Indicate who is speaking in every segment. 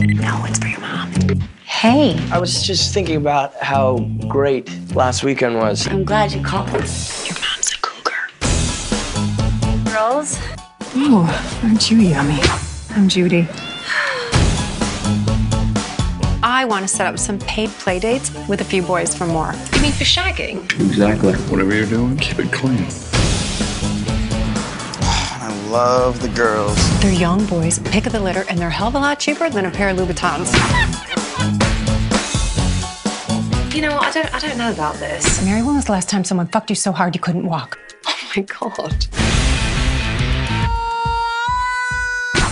Speaker 1: No, it's for your mom. Hey.
Speaker 2: I was just thinking about how great last weekend was.
Speaker 1: I'm glad you called. Your mom's a cougar. Girls?
Speaker 3: Ooh, aren't you yummy? I'm Judy.
Speaker 4: I want to set up some paid play dates with a few boys for more.
Speaker 1: You mean for shagging?
Speaker 5: Exactly. Whatever you're doing, keep it clean.
Speaker 6: I love the girls.
Speaker 4: They're young boys, pick of the litter, and they're a hell of a lot cheaper than a pair of Louboutins.
Speaker 1: You know, I don't know about this.
Speaker 4: Mary, when was the last time someone fucked you so hard you couldn't walk?
Speaker 1: Oh my God.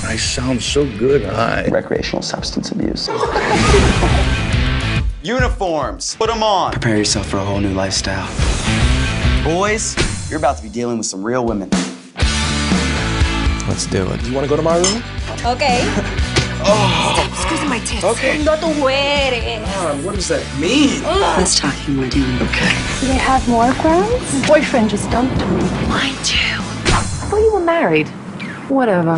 Speaker 5: I sound so good.
Speaker 6: Recreational substance abuse. Uniforms. Put them on. Prepare yourself for a whole new lifestyle. Boys, you're about to be dealing with some real women.
Speaker 2: Let's do it. You want to go to my room?
Speaker 1: Okay.
Speaker 2: Oh.
Speaker 1: Stop squeezing my tits.
Speaker 2: Okay.
Speaker 1: No tu eres.
Speaker 2: God, what does that mean?
Speaker 1: Let's talk Martina.
Speaker 2: Okay.
Speaker 3: Do they have more friends? Boyfriend just dumped me.
Speaker 1: Mine too.
Speaker 3: I thought you were married. Whatever.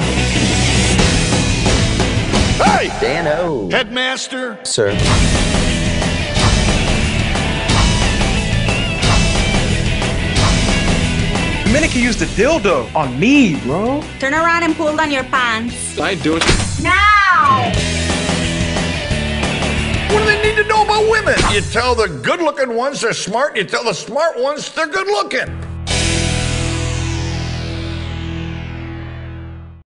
Speaker 5: Hey!
Speaker 6: Dano.
Speaker 5: Headmaster!
Speaker 2: Sir. Dominica used a dildo on me, bro.
Speaker 1: Turn around and pull down your pants.
Speaker 5: I ain't doing it.
Speaker 1: Now!
Speaker 5: What do they need to know about women? You tell the good-looking ones they're smart, you tell the smart ones they're good-looking.